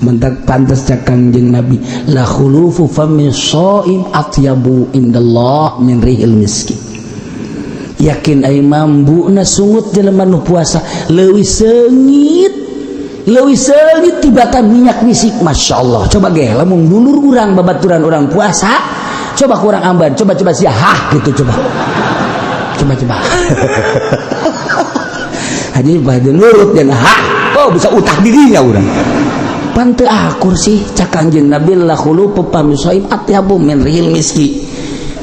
mentak pantas cak Kangjeng Nabi la khulufu fami shaim atyabu indallah min rihil miskin. Yakin ai mambuna sungut jelema nu puasa leuwih seungit tibatan minyak misik. Masyaallah. Coba ge lamun dulur urang babaturan urang puasa, coba kurang amban, coba sia gitu coba. Haji pada nurut dan bisa utah dirinya urang. Pan teu akur sih cak Kangjeng Nabi la khulufu fami shaim atyabu min rihil miskin.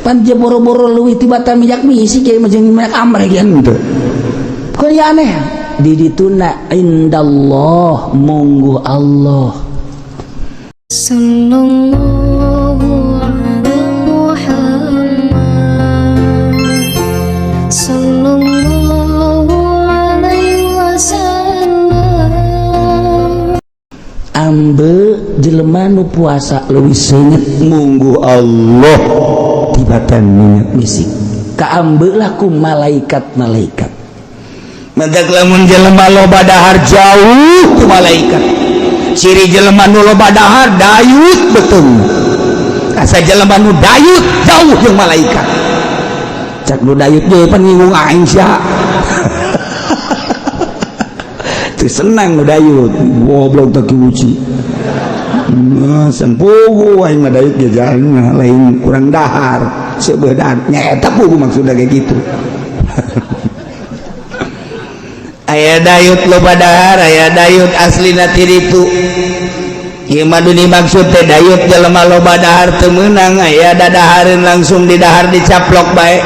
Pan je boro-boro leuwih tibatan minyak misik ge jeung minyak amreh gitu. Kok ya aneh. Di dituna indallah munggu Allah sallallahu alaihi Muhammad sallallahu alaihi wasallam. ambe jelema nu puasa leuwih seunget munggu Allah tibatan minyak misik kaambe lah ku malaikat-malaikat. Mentak lamun jelema loba dahar jauh ku malaikat. Ciri jelema nu loba dahar dayut betul. Asa jelema nu dayut jauh jeung malaikat. Cak nu dayut ge pan ngingung aing sia. Teu senang nu dayut, goblok teh kiuci. San pugu aing mah dayut ge jarang lain kurang dahar. Sebeudaan nyaeta pugu maksudna kayak gitu. Aya dayut loba dahar, aya dayut aslina tiritu. Ieu mah dimaksud teh dayut jelema loba dahar teu meunang aya dadahareun langsung di dahar dicaplok bae.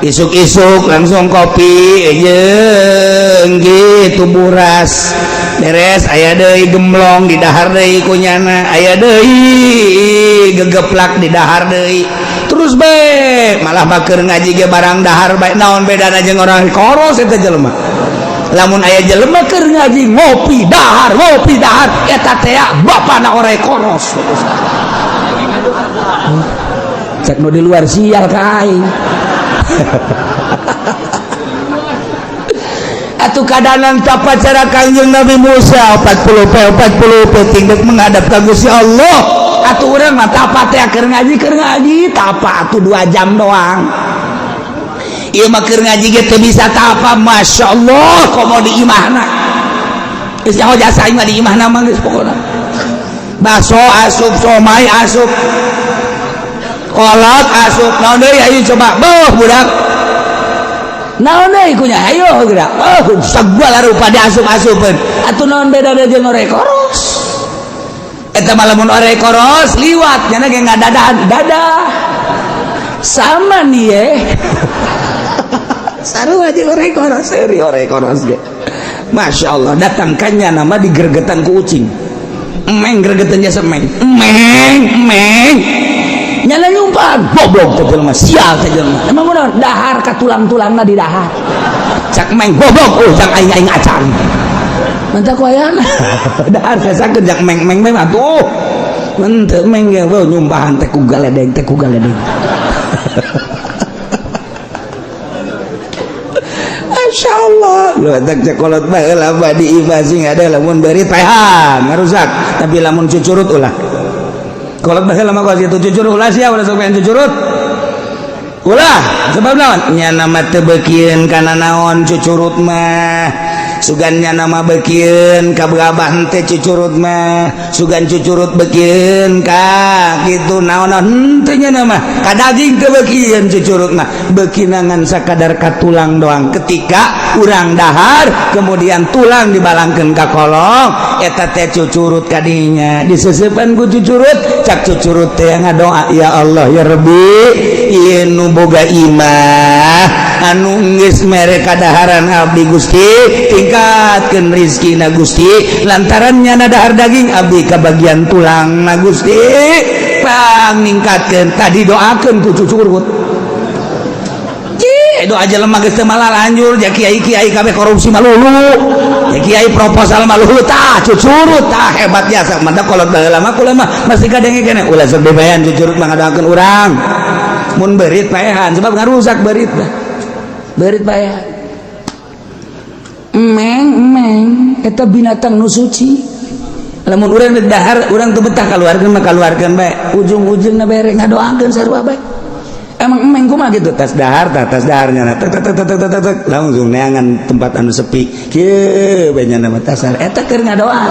Isuk-isuk langsung kopi jeung gitu buras. Beres aya deui gemblong di dahar deui kunyana, aya deui gegeplak di dahar deui. Terus bae malah bakeur ngaji ge barang dahar bae naon bedana jeung orang koros eta jelema. Lamun aya jelema keur ngaji ngopi dahar eta teh bapana orek koros. Cek nu di luar sial ka aing. Atuh kadanan tapa cara Kangjeng Nabi Musa 40 tinggal menghadap ka Gusti Allah. Atuh urang mah tapa teh keur ngaji tapa atuh 2 jam doang. Ieu mah keur ngaji ge teu bisa tapa, masyaallah komo di imahna. Geus nyaho jasa aing mah di imahna mah geus pokona. Baso asup, somai asup. Kolot asup, naon deui ayo coba. Beuh budak. Naon deui kunya ayo geura. Sagala rupa diasup-asupkeun. Atuh naon bedana jeung orek koros? Eta mah lamun orek koros liwat nya ge ngadadah dadah. Sama nih ye. Sarua aja orek koros ge. Masya Allah datangkannya nama digergetan ku ucing. Emeng gergetan jasa emeng nyala nyumpang goblok teh jelema sial teh jelema. Emang bener dahar ka tulang-tulangna di dahar. Cak emeng goblok cak aing acan. Mantap ku ayana. Dahar sasakeun jak emeng atuh. Mun teu emeng ge nyumpahan teh ku galedeng. Masya Allah lu tak cekolot bae lah badi ibasing ada lamun beurit paehan ngarusak tapi lamun cucurut ulah kolot bae lama kos itu cucurut ulah sia ulah sok pengen cucurut ulah sebab naon nya nama teu beukieun kana naon cucurut mah sugan nya nama beukieun ka beabah teh cucurut mah sugan cucurut beukieun ka kitu naon-naon henteu nya nama ka daging teu beukieun cucurut mah beukinangan sakadar ka tulang doang. Ketika urang dahar kemudian tulang dibalangkeun ka kolong eta teh cucurut kadinya diseusepan ku cucurut cak cucurut teh ngadoa ya Allah ya Rabbi ieu nu boga imah anu geus mere kadaharan abdi Gusti tingkatkeun rezekina Gusti lantaran nyana dahar daging abdi ka bagian tulang na Gusti paningkatkeun tadi doakeun ku cucurut doa jelema geus teu malah lanjur ja kiai-kiai kabeh korupsi malulu ya kiai proposal malulu tah cucurut tah hebat jasa mantap kolot baheula mah kula mah masih kadenge keneh ulah sok bebayan cucurut mah ngadoakeun urang mun beurit paehan sebab ngarusak beurit paehan emeng eta binatang nu suci lamun urang di dahar urang teu betah kaluarkeun mah kaluarkeun bae ujung-ujungna bere ngadoakeun sarua bae emang emeng kumaha gitu tas daharnya tek langsung neangan tempat anu sepi kieu bae nya nama tasar eta keur ngadoa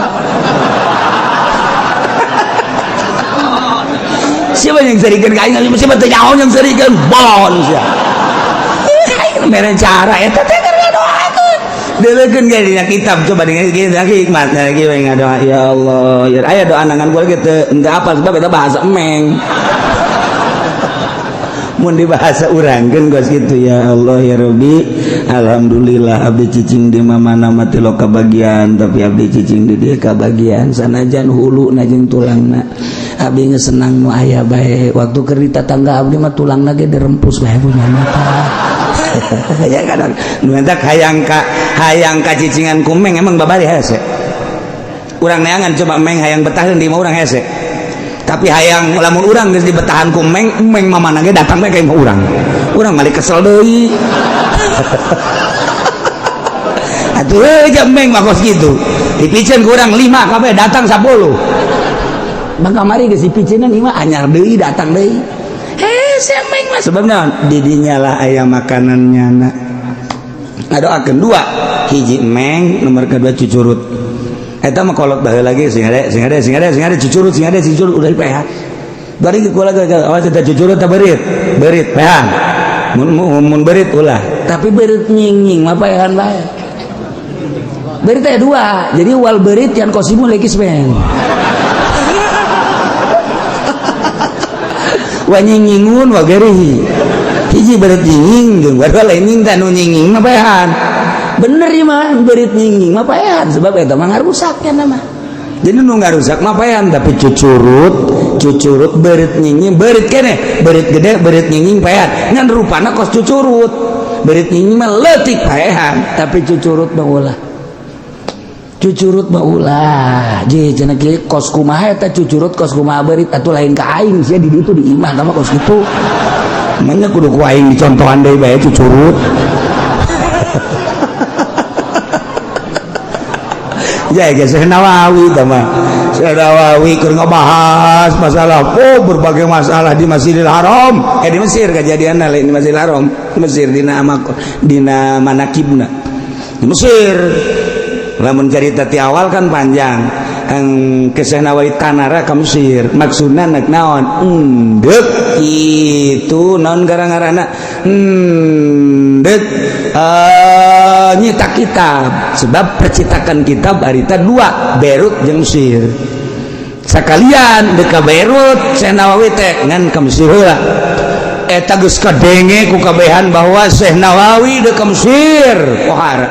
siapa yang serikeun ka aing siapa teh nyaho yang serikeun bon sia aing mere cara eta teh keur ngadoakeun deulekeun ge dina kitab coba dengan hikmatna lagi we ngadoa ya Allah ya aya doa nangan gua ge teu apa sebab eta bahasa emeng mun di bahasa urangkeun gos gitu ya Allah ya Rabbi alhamdulillah abdi cicing di mana mati lo kabagian tapi abdi cicing di dia kabagian sanajan hulu najeng tulangna abdi ngesenang nu aya bae waktu keur di tetangga abdi mah tulangna ge dirempus bae punya mata ya kadang nu eta hayang ka cicingan kumeng emang babari hese urang neangan coba meng hayang betaheun di mah urang hese tapi hayang lamun urang geus dibetahan ku meng mamana ge datang bae ka imah urang malik kesel deui atuh aja meng mah kos kitu dipicen ku urang 5 kabeh datang 10 maka mari geus dipiceunna 5 anyar deui datang deui hese meng mah sebabna didinya lah aya makanannya na ngadoakeun 2 hiji meng nomor kedua cucurut eta mah kolot baheula lagi sing ada cucurut udah dipehan bari ku lagi awas eta cucurut teh beurit pehan mun beurit ulah tapi beurit nying mah pehan bae beurit teh 2 jadi wal beurit yan kosimu lagi speng wa nyingingun wa gerihi hiji beurit nyinging jeung baru lain nying teh nu nyinging mah pehan bener ya mah berit nyinging mah paehan sebab eta mah ngarusak nya mah jadi nu ngarusak mah paehan tapi cucurut berit nyinging berit keneh berit gede berit nyinging paehan ngan rupana kos cucurut berit nyinging mah leutik paehan tapi cucurut mah je cenah kieu kos kumaha eta cucurut kos kumaha berit atuh lain ka aing sia di ditu di imah mah kos kitu manya kudu ku aing dicontohan deui bae cucurut ya guys, Syekh Nawawi keur ngebahas masalah berbagai masalah di Masjidil Haram di Mesir kejadianna lain di Masjidil Haram di Mesir dina manakibna di Mesir lamun carita ti awal kan panjang ke Syekh Nawawi tanara ka Mesir maksudna nek naon endek itu naon gara-garana endek nyita kitab sebab percetakan kitab harita 2 Beirut jeung Mesir sakalian deka Beirut Syekh Nawawi teh ngan ka Mesir heula eta geus kadenge ku kabehan bahwa Syekh Nawawi deka Mesir pohara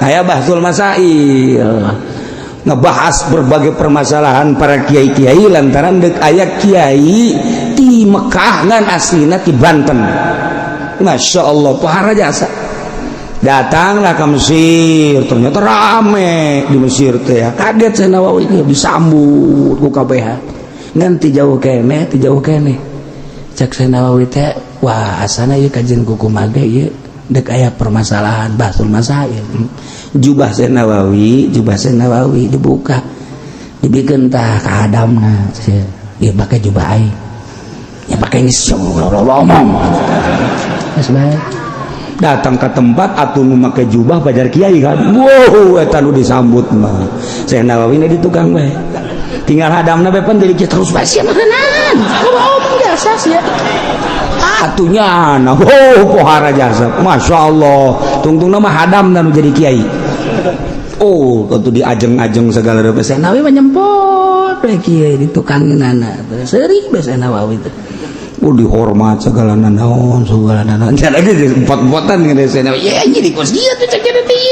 aya bahsul masail ngebahas berbagai permasalahan para kiai-kiai lantaran dek aya kiai di Mekah ngan aslina di Banten Masya Allah pohara jasa datanglah ke Mesir ternyata rame di Mesir teh kaget Syekh Nawawi disambut ku kabeh ngan ti jauh kene cek Syekh Nawawi teh wah asana ieu kajian kuku mage ieu dek aya permasalahan bahsul masail jubah Syekh Nawawi dibuka dibikeun tah ka adamna ieu make jubah aing nya pake geus ngomong geus bae datang ke tempat atuh nu make jubah pajar kiai kan wow eta nu disambut mah Syekh Nawawi na di tukang bae tinggal hadamna bae pan deui terus bae sia makanan ngomong biasa sia atunya nah pohara jasa Masya Allah tungtungna mah hadamna nu jadi kiai kudu diajeng-ajeng segala rupa Syekh Nawawi mah nyempot bae kiai di tukang nana seuring bae Syekh Nawawi teh dihormat segala naon jangan lagi empot-empotan dengan Syekh Nawawi ya jadi kos dia tuh cek jadi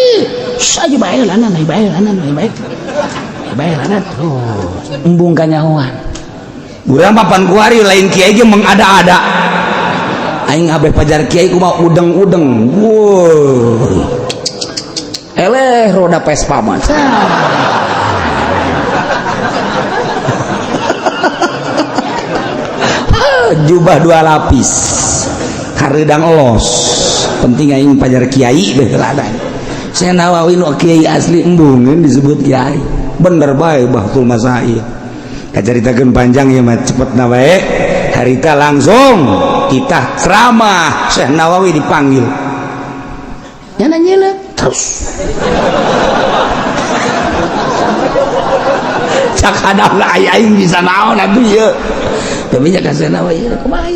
saja bae lanan terus embung kanyahoan urang papan kuari lain kiai ge mengada-ada aing abeh pajar kiai kumaha udeng-udeng wow eleh roda Vespa mah jubah 2 lapis hareudang elos penting aing pajar kiai beh ladan Syekh Nawawi nu kiai asli embungeun disebut kiai bener bae Bahtul Masail kacaritakeun panjang ya mah cepetna bae harita langsung kita ceramah Syekh Nawawi dipanggil nyana terus cak hadapna aya aing bisa naon atuh ieu tapi nya ka Syekh Nawawi kumaha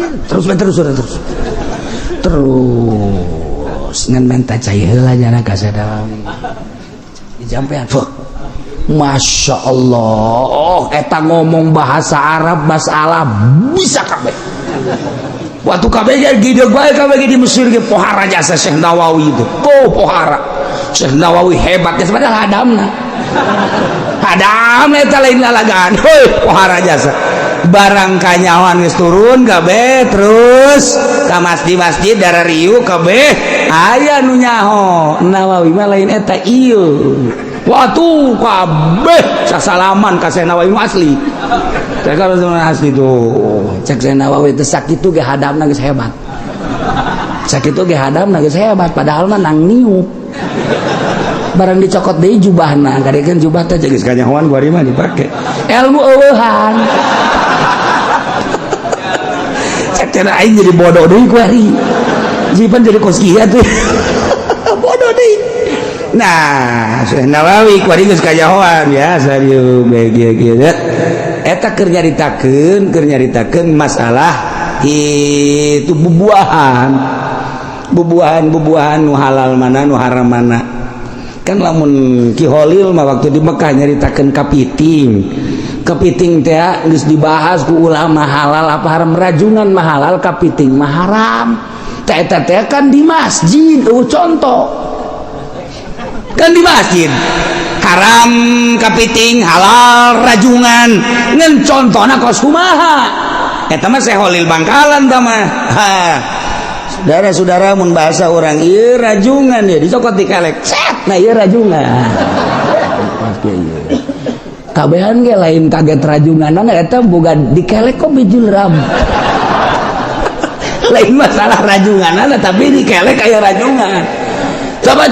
terus ngan menta cai heula nya ka Syekh Nawawi dijampean Masya Allah eta ngomong bahasa Arab masalah bisa kabeh waktu kabeh gede bae kabeh di Mesir ge pohara jasa Syekh Nawawi itu pohara Syekh Nawawi hebatnya padahal hadamna eta lain lalagaan heuh pohara jasa barang kanyawan geus turun kabeh terus ka masjid darariu kabeh aya nu nyaho Nawawi mah lain eta ieu waktu kabeh sasalaman ka Syekh Nawawi asli cek kalau asli tuh cek Syekh Nawawi teh sakitu ge hadapna geus hebat sakitu ge hadapna geus hebat padahal mah nang niup barang dicokot deui jubahna gadekeun jubah teh geus kanyahoan kuari mah dipake ilmu eueuhan cek cenah aing jadi bodoh deui kuari jipan jadi kos kieu tuh bodoh deui. Nah, Syekh Nawawi kuari geus kajahoan biasa dieu kieu eta keur nyaritakeun masalah itu bubuahan nu halal mana nu haram mana kan lamun Ki Holil mah waktu di Mekah nyaritakeun kapiting teh geus dibahas ku ulama halal apa haram rajungan mah halal kapiting mah haram teh eta teh kan di masjid contoh kan di masjid haram kapiting halal rajungan ngan contona kos kumaha eta mah Syekh Holil Bangkalan tah mah saudara-saudara mun bahasa orang ieu rajungan ya dicokot dikelek set nah ieu rajungan kabehan ge lain kaget rajunganan eta boga dikelek kok bijul ram lain masalah rajunganan tapi dikelek aya rajungan. Coba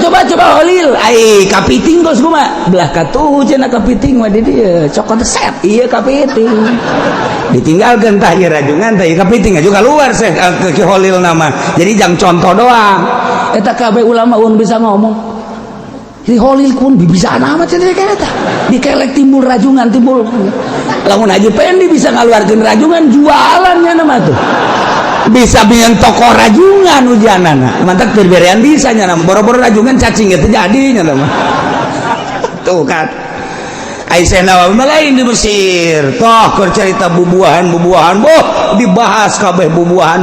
Holil, kapiting kos kumaha? Belah katuh cenah kapiting mah di dieu, cokot set ieu kapiting. Ditinggalkeun tah ieu rajungan tah ieu kapiting juga keluar Syekh Ki Holil nama. Jadi jang contoh doang. Eta kabeh ulama un bisa ngomong. Ki Holil kun bisa nama cenah eta. Dikelek timbul rajungan timbul. Lamun Haji Pendi bisa ngaluarkeun rajungan jualannya nama tuh. Bisa bikin toko rajungan ujanana mantap berberian bisa nyana boro-boro rajungan cacing itu jadinya nama tuh kan Syekh Nawawi lain di Mesir toh keur cerita bubuahan boh dibahas kabeh bubuahan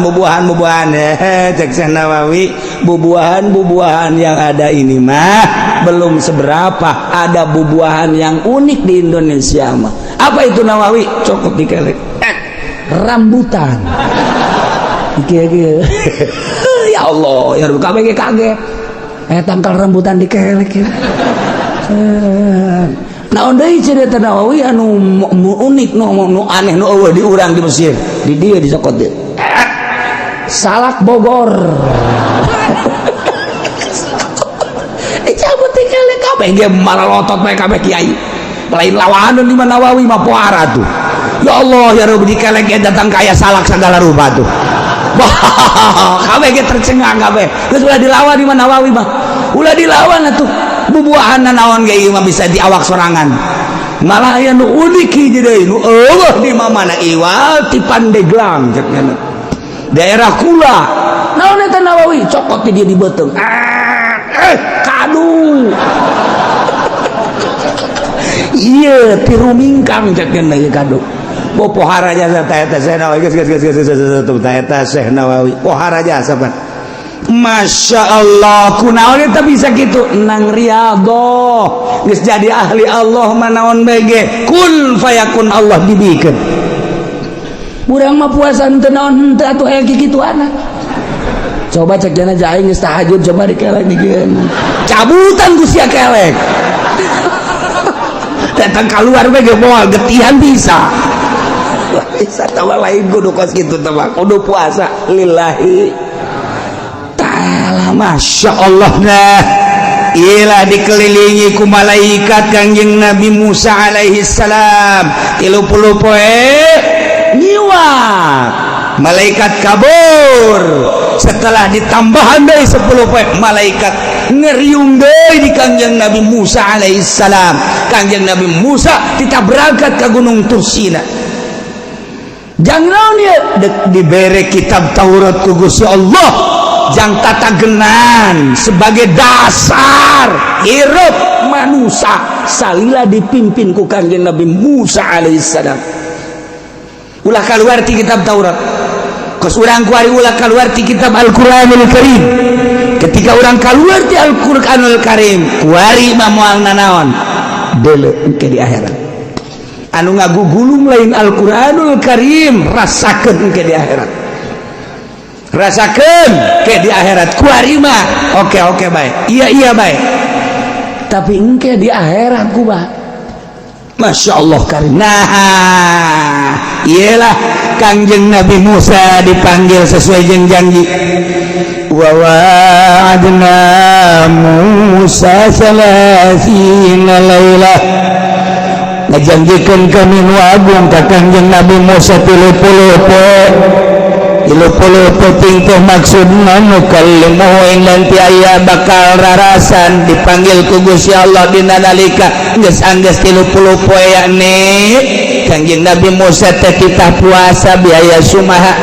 cek Syekh Nawawi bubuahan yang ada ini mah belum seberapa ada bubuahan yang unik di Indonesia mah apa itu Nawawi cokot dikelek rambutan ya Allah ya kabeh kaget tangkal rambutan dikelek ya naon deui cerita Nawawi anu unik nu aneh nu eueuh di urang di Mesir di dieu disokot deui salak Bogor cabut dikelek kabeh ge malalotot bae kabeh kiai lain lawanan di Nawawi mah poara tuh ya Allah ya Rabbi dikelek datang kaya salak segala rupa tuh kabeh ge tercengang kabeh geus ulah dilawan di Nawawi mah ulah dilawan atuh bubuahanna naon ge ieu mah bisa di awak sorangan malah aya nu unik hiji deui nu eueuh di mamana iwal ti Pandeglang cenah daerah Kula naon eta Nawawi cokot di dia di beuteung kadu ieu ti rumingkang cenah ieu kadu pohara jasa eta Syekh Nawawi eta Syekh Nawawi pohara jasa Pak Masya Allah kunaon eta bisa gitu nang riyadhah geus jadi ahli Allah manaon bege kun fayakun Allah dibikeun urang mah puasa henteu naon henteu atuh aya kikituana coba cek jana jaing geus tahajud coba dikelek dikeun cabutan ku sia kelek datang keluar bege moal getihan bisa bisa tawa lain kudu kos gitu teman kudu puasa lillahi ta'ala Masya Allah nah ialah dikelilingi ku malaikat Kangjeng Nabi Musa alaihi salam 30 poe nyiwak malaikat kabur setelah ditambahan dari 10 poe malaikat ngeriung deui di Kangjeng Nabi Musa alaihi salam. Kangjeng Nabi Musa kita berangkat ke Gunung Tursina jangan dia diberi kitab Taurat ku Gusti Allah jang tata genan sebagai dasar hirup manusia salila dipimpin ku Kangjeng Nabi Musa alaihissalam ulah keluar ti kitab Taurat kos urang kuari ulah keluar ti kitab Al-Quranul Karim ketika urang keluar ti Al-Quranul Karim kuari mamual nanaon deuleu engke di akhirat anu ngagugulung lain Al-Quranul Karim rasakeun engke di akhirat rasakan ke di akhirat kuari mah oke baik iya baik tapi engke di akhirat ku bah Masya Allah karim. Nah iyalah Kangjeng Nabi Musa dipanggil sesuai jeung janji wa wa'adna Musa salasina lailah ngajanjikeun kami nu agung ka Kangjeng Nabi Musa 30 poe 30 penting teh maksudna nu kallimu nanti aya bakal rarasan dipanggil ku Gusti Allah dina nalika geus anggeus 30 poe yakni Kangjeng Nabi Musa teh kita puasa biaya sumaha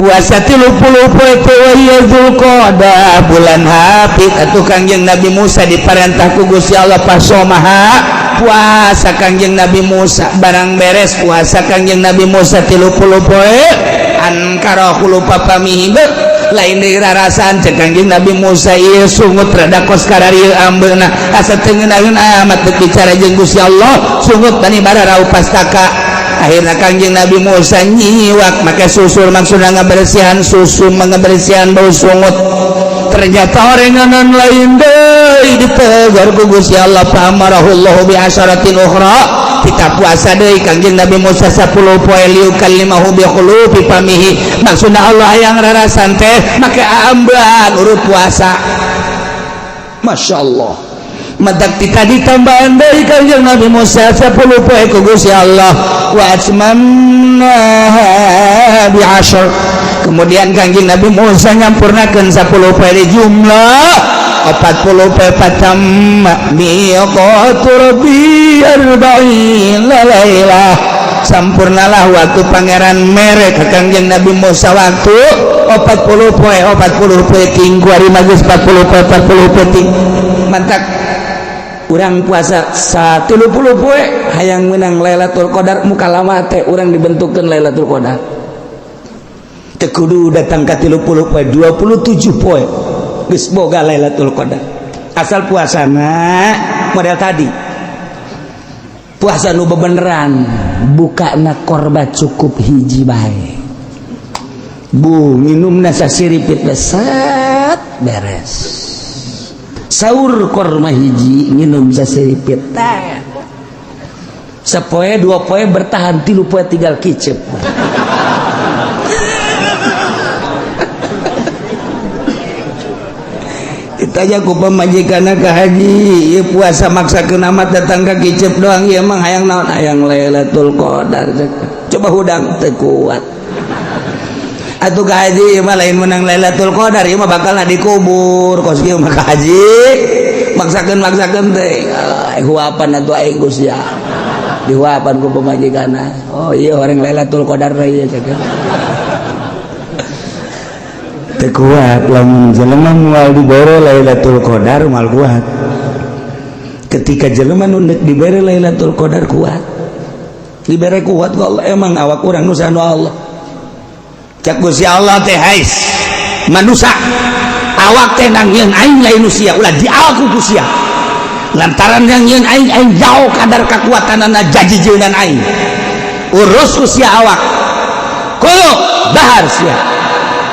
puasa 30 poe teh wa Zulqa'dah bulan hapit atuh Kangjeng Nabi Musa diparentah ku Gusti Allah pasomaha puasa Kangjeng Nabi Musa barang beres puasa Kangjeng Nabi Musa 30 poe ankara lupa pamihi lain di rarasan cek Kangjeng Nabi Musa ieu sungut rada kos kararieu ambeuna asa teu ngeunaheun amat bicara jeung Gusti Allah sungut tani bararau pastaka akhirna Kangjeng Nabi Musa nyiwak make susul maksudna ngabersihan susu ngabersihan bau sungut ternyata orenganan lain deui ditegur ku Gusti Allah pamarahullahu bi asyaratin ukhra kita puasa deui Kangjeng Nabi Musa 10 poe liu kalimahu bi khulufi pamihi maksudna Allah yang rarasan teh make amban urut puasa Masya Allah madak kita ditambahan deui Kangjeng Nabi Musa 10 poe ku Gusti Allah wa atmamna bi asyar kemudian Kangjeng Nabi Musa nyampurnakeun 10 poe di jumlah 40 poe patam miqatu rabbi arba'in lailah sampurnalah waktu pangeran mere ka Kangjeng Nabi Musa waktu 40 poe ting kuari magis 40 poe ting mantap urang puasa 30 poe hayang menang Lailatul Qadar muka lama teh urang dibentukkeun Lailatul Qadar teu kudu datang ka 30 poe 27 poe geus boga Lailatul Qadar asal puasana model tadi puasa nu bebeneran bukana korba cukup hiji bae bu minumna sasiripit besat beres sahur korma hiji minum sasiripit teh sapoe 2 poe bertahan 3 poe tinggal kicep tanya ku pemajikanna ka haji ieu puasa maksakeun amat datang ka kicep doang ieu mah hayang naon hayang Lailatul Qadar coba hudang teu kuat atuh ka haji ieu mah lain menang Lailatul Qadar ieu mah bakalna dikubur kos ieu mah ka haji maksakeun teh huapan atuh aing Gusti ya dihuapan ku pemajikanna oh ieu orang Lailatul Qadar ieu cek kuat lamun jelema moal dibere Lailatul Qadar moal kuat ketika jelema nu dibere Lailatul Qadar kuat dibere kuat ku Allah emang awak urang nu sanu Allah cak Gusti Allah teh hais manusia awak teh nang yeun aing lain usia ulah diaku ku sia lantaran yang yeun aing jauh kadar kekuatanana jajijeunan aing urus ku sia awak kudu dahar sia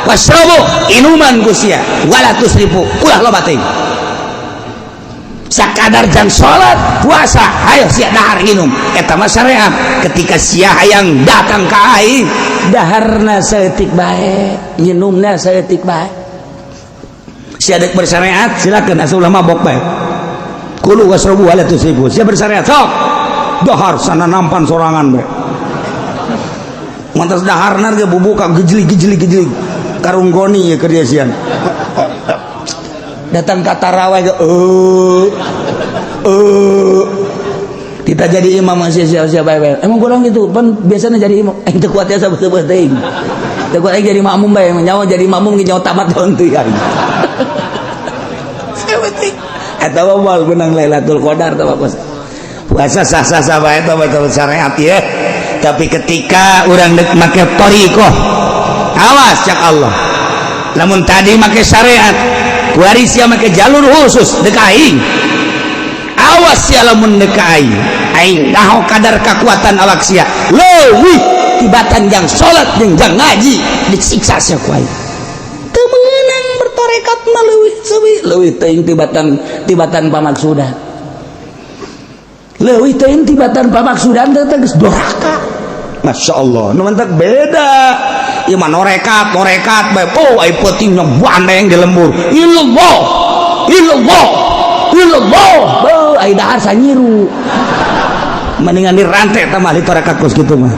wasrabu inuman Gusia wala tusrifu ulah loba teuing sakadar jang salat puasa hayo sia dahar inum eta mah syariat ketika sia hayang datang ka aing daharna saeutik bae nginumna saeutik bae si adek bersyariat silakan asal ulama mabok bae kulu wasrobu ala tusibu sia bersyariat sok dahar sana nampan sorangan bae mantas daharna ge bubuka gejli karunggoni ya kerjasian datang kata rawai ke kita jadi imam masih siapa emang kurang gitu kan biasanya jadi imam itu kuatnya sahabat ting itu kuat jadi makmum bae nyawa jadi makmum nyawa tamat tahun tu ya atau mal benang Lailatul Qadar atau apa puasa sah-sah bae atau betul syariat ya tapi ketika orang dek make thariqah awas cak Allah lamun tadi make syariat waris ya make jalur khusus dek aing awas ya lamun dek aing naho kadar kekuatan awak sia leuwih tibatan yang salat jeung jang ngaji disiksa sia ku aing teu meunang bertorekat mah leuwih teuing tibatan pamaksudan leuwih teuing tibatan pamaksudan teh geus doraka Masya Allah nu mantak beda iman norekat bae oh ai peuting nya bandeng di lembur illallah beuh ai dahar sanyiru mendingan dirantai tah mah ditorekat kos kitu mah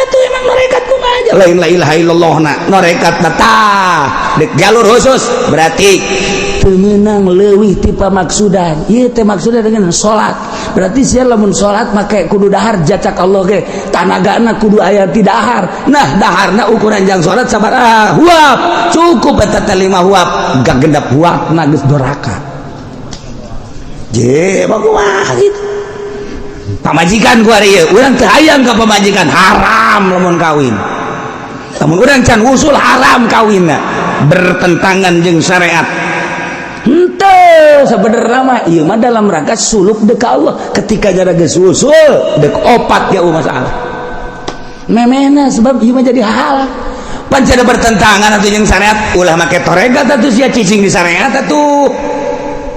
itu emang norekat kumaha aja lain la ilaha illallah na norekat tah dek jalur khusus berarti teu meunang leuwih ti pamaksudan ieu teh maksudna dengan salat berarti sia lamun salat make kudu dahar jacak Allah ge tanagana kudu aya ti dahar nah daharna ukuran jang salat sabaraha huap cukup eta teh 5 huap gagendap huapna geus doraka je bakumaha gitu pamajikan ku ari ieu urang teu hayang ka pamajikan haram lamun kawin lamun urang can usul haram kawinna bertentangan jeung syariat henteu sebenarnya mah ieu mah dalam rangka suluk dek Allah ketika jara geus usul dek opat ge masalah memena sebab ieu mah jadi halal pancen bertentangan atuh jeung syariat ulah make toregat atuh sia cicing di syariat atuh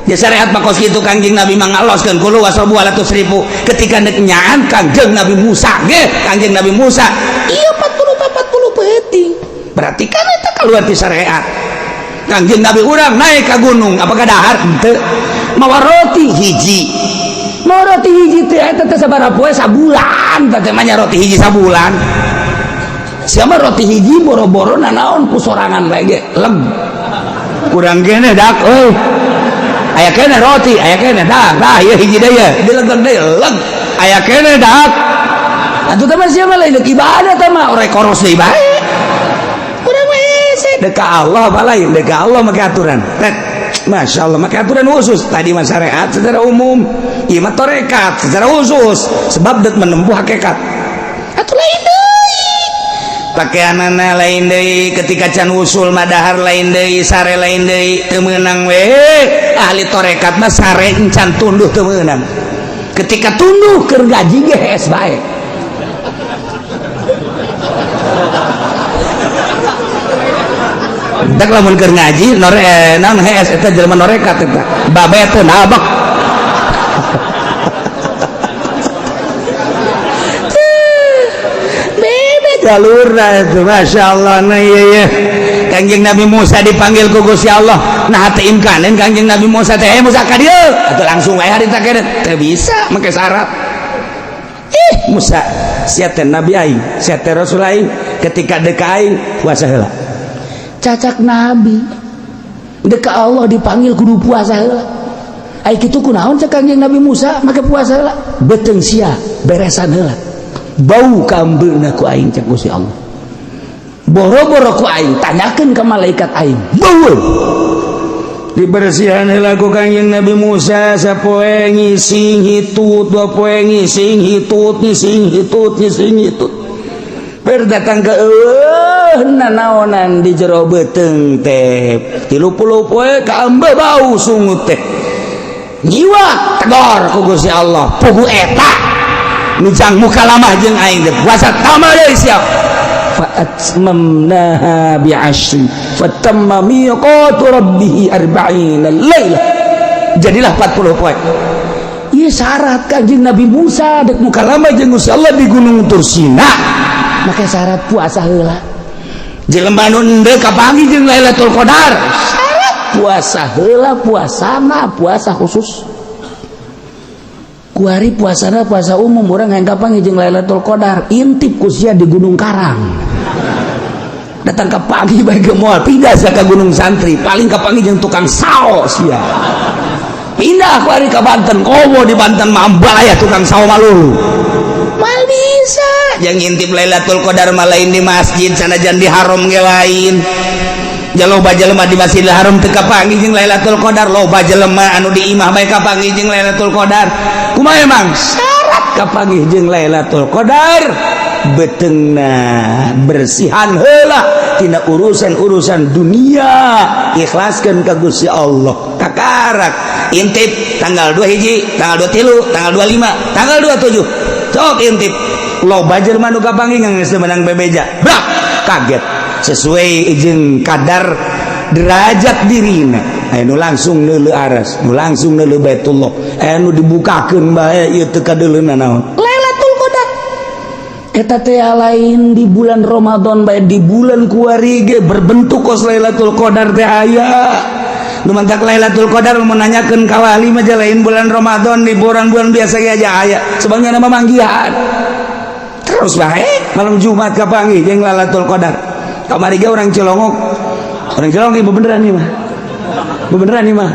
ya syariat mah kos kitu Kangjeng Nabi mangaloskeun kulu wasrobu ala tusrifu ketika dek nyaan Kangjeng Nabi Musa ge Kangjeng Nabi Musa ieu 40 peuting berarti kan eta kaluar ti syariat Kangjeng Nabi urang naik ke gunung apakah dahar henteu mawa roti hiji teh eta teh sabaraha poe sabulan teh mah roti hiji sabulan siapa roti hiji boro-boro nanaon ku sorangan bae ge leg kurang kene dak euy aya kene roti aya kene dah ieu hiji deui dilegeg deui leg aya kene dak atuh teh mah sia mah lain ibadah teh mah orek koros deui bae deka Allah apa lain deka Allah make aturan Masya Allah make aturan khusus tadi mah syariat secara umum ieu mah torekat secara khusus sebab dek menempuh hakikat atuh lain deui pakaianana lain deui ketika can usul mah dahar lain deui sare lain deui teu meunang we ahli torekat mah sare encan tunduh teu meunang ketika tunduh keur gaji ge hees bae dak lamun keur ngaji naon hees eta jelema norekat eta babe teh nabak bebe jalurna itu Masya Allah nah iya Kangjeng Nabi Musa dipanggil ku Gusti Allah nah teu imkaneun Kangjeng Nabi Musa teh Musa ka dieu atuh langsung wae harita kene teu bisa make syarat Musa sia teh nabi aing sia teh rasul aing ketika deuk aing puasa heula cacak nabi deka Allah dipanggil kudu puasa heula ai kitu kunaon cak Kangjeng Nabi Musa make puasa heula beteng sia beresan heula bau kambeuna ku aing cak Gusti Allah boro-boro ku aing tanyakeun ka malaikat aing bau dibersihan heula ku Kangjeng Nabi Musa sapoe ngising hitut dua poe ngising hitut berdatang ke nanaonan di jero beteng teh 30 poe ka embeu bau sungut teh nyiwa tegor ku Gusti Allah pugu eta nu jang mukalamah jeung aing teh puasa tamal deui sia fa atmamnaha bi 'ashri fatamma miqatu rabbih 40 lailah jadilah 40 poe ieu syarat Kanjeng Nabi Musa dek mukalamah jeung Gusti Allah di Gunung Tursina make syarat puasa heula jelema nu henteu kapanggih jeung Lailatul Qadar syarat puasa heula puasana puasa khusus kuari puasana puasa umum urang hayang kapanggih jeung Lailatul Qadar intip ku sia di Gunung Karang datang kapanggih bae ke moal pindah sia ka Gunung Santri paling kapanggih jeung tukang sao sia pindah kuari ka Banten komo di Banten mambal aya tukang sao malulu mal bisa yang ngintip Lailatul Qadar mah lain di masjid sanajan di haram ge lain jaloba jelema di Masjidil Haram teu kapanggih jeung Lailatul Qadar loba jelema anu di imah bae kapanggih jeung Lailatul Qadar kumaha emang syarat kapanggih jeung Lailatul Qadar beteungna bersihan heula tina urusan-urusan dunia ikhlaskeun ka Gusti Allah kakarak intip tanggal 2 hiji tanggal 23 tanggal 25 tanggal 27 sok intip loba jelema nu kapanggih geus menang bebeja brak kaget sesuai jeung kadar derajat dirina anu langsung neuleuh aras nu langsung neuleuh Baitullah anu dibukakeun bae ieu teu kadeuleuna naon Lailatul Qadar eta teh lain di bulan Ramadan bae di bulan kuari ge berbentuk kos Lailatul Qadar teh aya nu mantak Lailatul Qadar menanyakeun ka wali mah lain bulan Ramadan di bulan-bulan biasa ge aja aya sebenarnya nama manggihan terus bae malam Jumat kapanggih jeung Lailatul Qadar kamari ge orang Cilongok ieu beneran nih mah beneran nih mah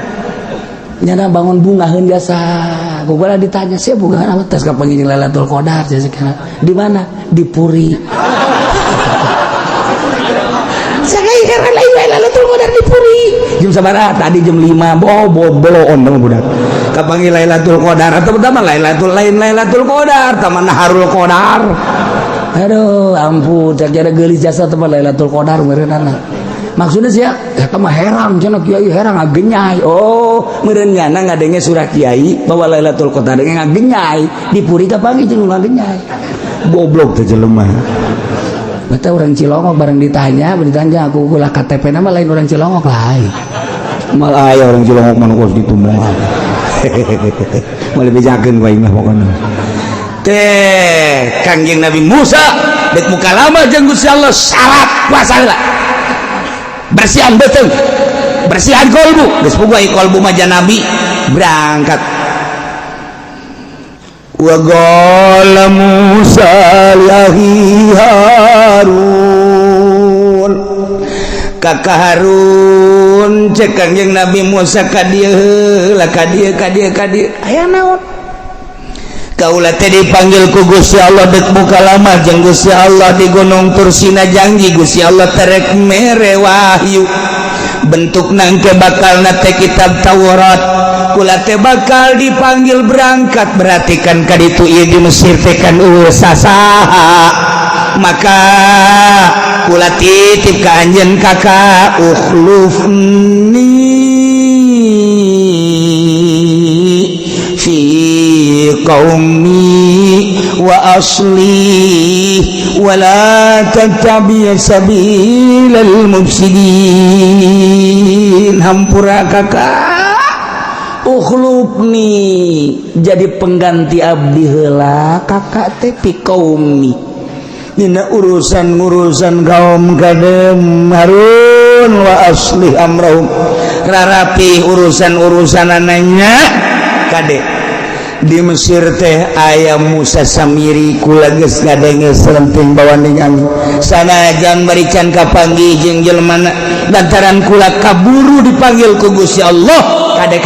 nyana bangun bungaheun jasa gugula ditanya sia bunga apa tes kapanggih jeung Lailatul Qadar jasa di mana di Puri sakay heran lain Lailatul Qadar di Puri jam sabaraha tadi jam 5 boloon mah budak kapanggih Lailatul Qadar atau pertama Lailatul Qadar taman Naharul Qadar aduh ampun cak jara geulis jasa teman Lailatul Qadar meureunana maksudnya sia eta mah herang cenah kiai herang ngagenyai oh meureun nyana ngadenge surah kiai bahwa Lailatul Qadar ngagenyai di Puri kapanggih jeung ngagenyai goblok teh jelema eta orang Cilongok bareng ditanya aku ulah KTP nama lain orang Cilongok lain malah aya orang Cilongok mah kos ditu moal moal bejakeun wae mah pokona teh Kangjeng Nabi Musa dek mukalama jeung Gusti Allah syarat puasa heula bersihan beteung bersihan kolbu geus boga kolbu mah Nabi berangkat wa qala Musa li Harun kakak Harun cek Kangjeng Nabi Musa ka dieu heula ka dieu aya naon kaula teh dipanggil ku Gusti Allah dek buka lama jeung Gusti Allah di Gunung Tursina janji Gusti Allah terek mere wahyu bentukna engke bakalna teh kitab Taurat kula teh bakal dipanggil berangkat berarti kan kaditu ieu di Mesir teh kan sasaha maka kula titip ka anjeun kakak ukhlufni fi qaumi wa asli wa la tattabi' sabilal mufsidin hampura kakak ukhlufni jadi pengganti abdi heula kakak teh pi qaumi dina urusan kaum kadem Harun wa asli amrahum rarapi urusan ananya kade di Mesir teh aya Musa Samiri kula geus ngadenge selenting bawaning angin sanajan barican kapanggih jeung jelema lantaran kula kaburu dipanggil ku Gusti Allah kade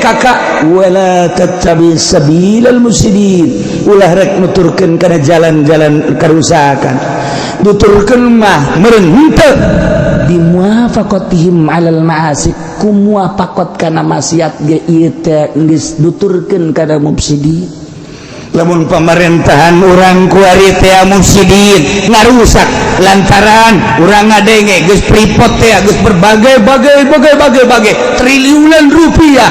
kakak wala tattabi sabilal mufsidin ulah rek nuturkeun kana jalan-jalan karusakan nuturkeun mah meureun henteu di muafaqatihim alal ma'asi ku muafaqat kana maksiat ge ieu teh geus nuturkeun kana mufsidin lamun pemerintahan urang kuari teh mufsidin ngarusak lantaran urang ngadenge geus pripot teh geus berbagai triliunan rupiah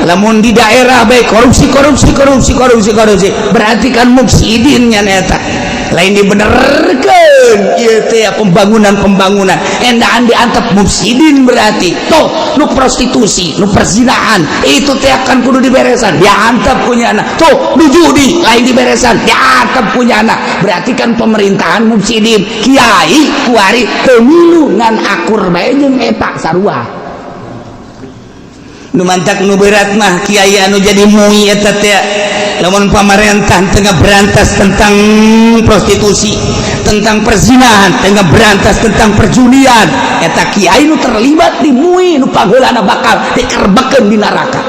lamun di daerah bae korupsi berarti kan mufsidin nya eta lain dibenerkeun ieu teh pembangunan endaan diantep mufsidin berarti tuh nu prostitusi nu perzinahan itu teh akan kudu diberesan diantep punyana tuh nu judi lain diberesan diantep punyana berarti kan pemerintahan mufsidin kiai kuari teu milu ngan akur bae jeung eta sarua nu mantak nu berat mah kiai anu jadi mui eta teh lamun pamarentah tengah berantas tentang prostitusi tentang perzinahan tengah berantas tentang perjudian eta kiai nu terlibat di mui nu pageulana bakal dikerbekeun di neraka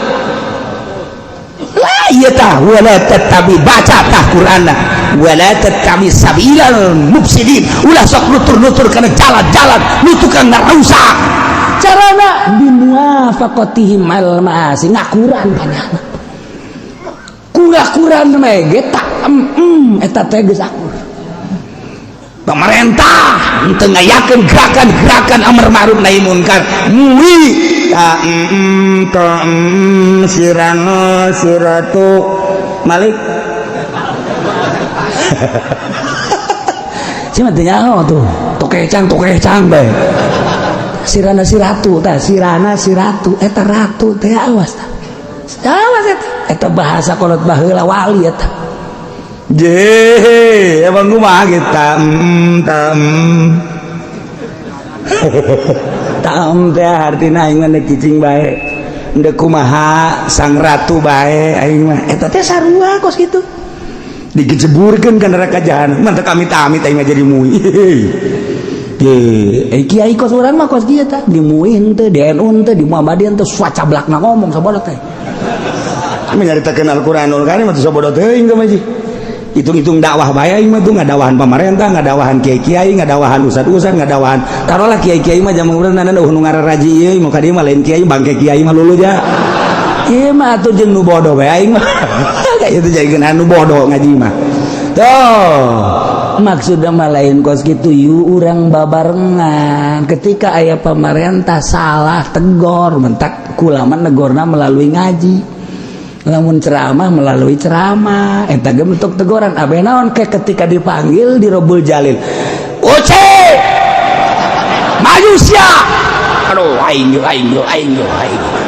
lah ieu tah wala tattabi baca tah Qur'anna wala tattabi sabilal mufsidin ulah sok nutur-nutur kana jalan-jalan nu tukang ngarusak carana bimuafaqatihim al ma'asi ngakuran panjana kurang mege tak eta teh geus akur pemerintah teu ngayakeun gerakan-gerakan amar ma'ruf nahi munkar mui sirano siratu malik cuma teh nyaho tuh tokecang bae sirana siratu tah sirana siratu eta ratu teh awas tah awas eta bahasa kolot baheula wali eta je emang kumaha kita tam teh artina aing mah cicing bae endeu kumaha sang ratu bae aing mah eta teh sarua kos kitu digejeburkeun ka neraka jahanam mantep amit-amit aing mah jadi mui kiai kos urang mah kos kieu tah di mui henteu di NU henteu di Muhammadiyah henteu suacablakna ngomong sabodot teh menyaritakeun Al-Qur'anul Karim atuh sabodot teuing ka maji hitung-hitung dakwah bae aing mah tuh ngadawahan pamarentah ngadawahan kiai-kiai ngadawahan ustad-ustad ngadawahan taruhlah kiai-kiai mah jaman urang nana nu ngararaji ieu mah ka dieu mah lain kiai bangke kiai mah lulu ja ieu mah atuh jeung nu bodoh bae aing mah kayak itu jadikeun anu bodoh ngaji mah tuh maksudna mah lain kos kitu yu urang babarengan ketika aya pamarentah salah tegor mentak kulaman negorna melalui ngaji lamun ceramah melalui ceramah eta ge bentuk teguran abeh naon ke ketika dipanggil di Robul Jalil Uce maju sia aduh aing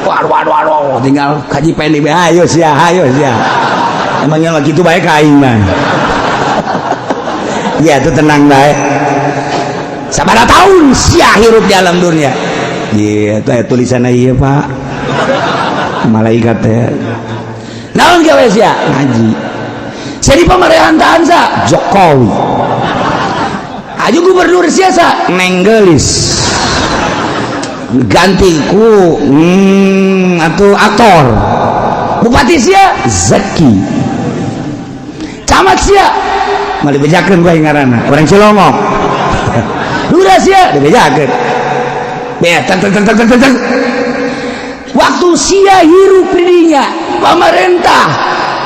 waduh tinggal kaji pendek be ayo sia emangnya lagi kitu bae ka aing mah ya tuh tenang bae sabaraha tahun sia hirup di alam dunia ieu teh tulisanna ieu Pak malaikat teh naon gawe sia ngaji jadi pemerintahan sa Jokowi aju gubernur sia sa Nenggelis ganti ku atau aktor bupati sia Zaki camat sia mali bejakeun bae ngaranna orang Cilongok lurah sia dibejakeun beak waktu sia hirup didinya pemerintah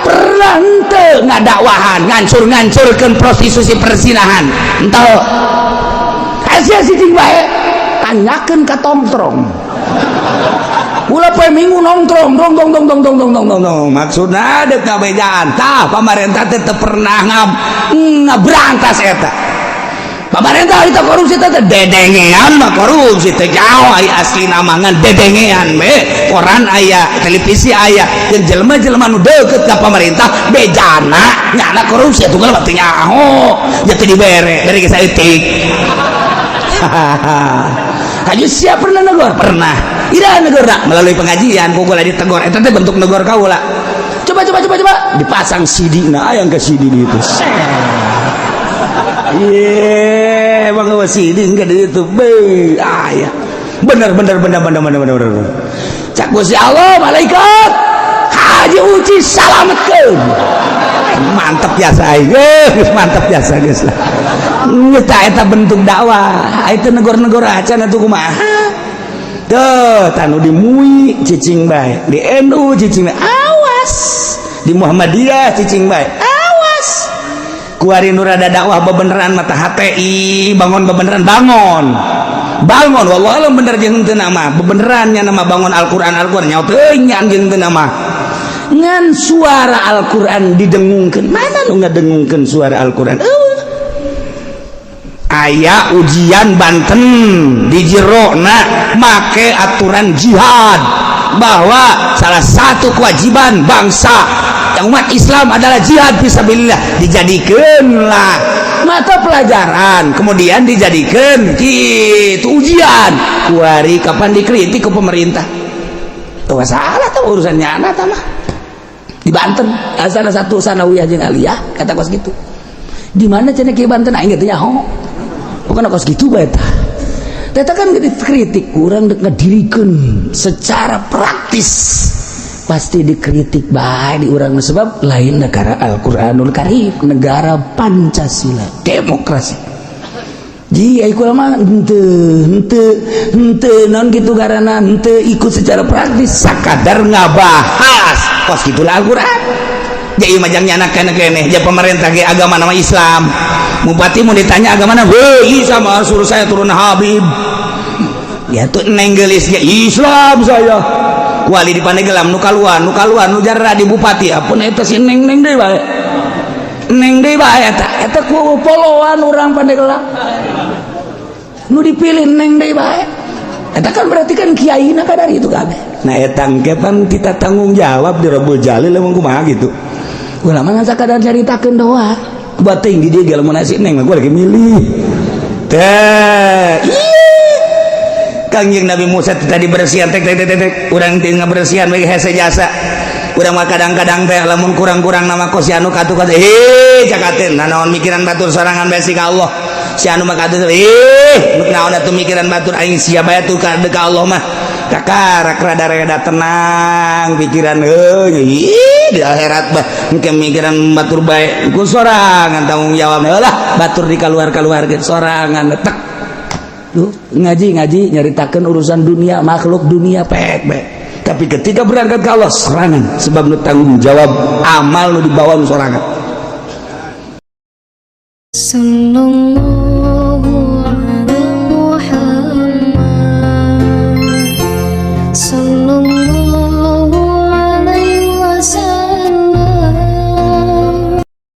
pernah henteu ngadakwahan ngancur-ngancurkeun prostitusi perzinahan henteu kasia siting bae tanyakeun ka tongtrong ulah poe minggu nongkrong dong maksudna deuk ngabejaan tah pemerintah teh teu pernah ngabrantas eta pemerintah itu korupsi teh dedengean mah korupsi teh jauh aya asli namangan dedengean be koran aya televisi aya jeung jelema-jelema nu deukeut ka pemerintah bejana nyana korupsi tunggal mah teu nyaho jati dibere dari geus saeutik haji sia pernah negor pernah ira negorna melalui pengajian kugula ditegor eta teh bentuk negor kaula coba dipasang CD-na aya ke CD di itu iya bang wasidin ke itu be ayah bener cak Gusti Allah malaikat haji uci salametkeun mantep biasa geus mantep biasa geus lah eta bentuk dakwah itu negor-negor acan atuh kumaha tuh tanu di MUI cicing bae di NU cicing bae awas di Muhammadiyah cicing bae awas kuari nu rada dakwah bebeneran mata HTI bangun bebeneran bangun wallah alam bener jeung teu nama bebeneran nya nama bangun Al-Qur'an nyaho teuing nya jeung teu nama ngan suara Al-Qur'an didengungkeun mana nu ngadengungkeun suara Al-Qur'an aya ujian Banten di jerona make aturan jihad bahwa salah satu kewajiban bangsa yang umat Islam adalah jihad fisabilillah, dijadikanlah mata pelajaran, kemudian dijadikan gitu ujian kuari kapan dikritik ke pemerintah tuh salah tuh urusannya anak mah di Banten salah satu sanawiyah jeung aliyah kata kos gitu di mana cenah ki Banten aing teh nyaho bukan kos gitu bae tah eta kan dikritik kurang ngedirikeun secara praktis pasti dikritik bae di urang sebab lain negara Al-Qur'anul Karim negara Pancasila demokrasi ji ai kula mah henteu non gitu karena henteu ikut secara praktis sakadar ngabahas kos gitulah Al-Qur'an jadi majang nyanakan keneh ya pemerintah ge agama nama Islam bupati mau ditanya agama mana weh sama suruh saya turun Habib ya tuh neng gelis ya Islam saya wali di Pandeglang nu kaluan nu jarra di bupati apun eta si neng deui bae eta ku poloan urang Pandeglang nu dipilih neng deui bae eta kan berarti kan kiaina kadari itu kabeh nah eta engke pan kita tanggung jawab di Rabbul Jalil emang kumaha gitu ulama ngan sakadar caritakeun doa bating di dia lamun nasi neng gua lagi milih teh Kangjeng Nabi Musa tadi bersihan tek urang teu ngabersihan we hese jasa urang mah kadang-kadang teh lamun kurang-kurang nama kos si anu katu cakaten naon mikiran batur sorangan bae ka Allah si anu mah katu naon atuh mikiran batur aing sia bae tuh ka Allah mah kakarak rada tenang pikiran di akhirat bah engke mikiran batur bae ku sorangan tanggung jawab lah batur di keluar-keluarkeun sorangan tek tuh ngaji nyaritakeun urusan dunia makhluk dunia pek bae tapi ketika berangkat ke Allah sorangan sebab nu tanggung jawab amal nu dibawa nu sorangan Sallallahu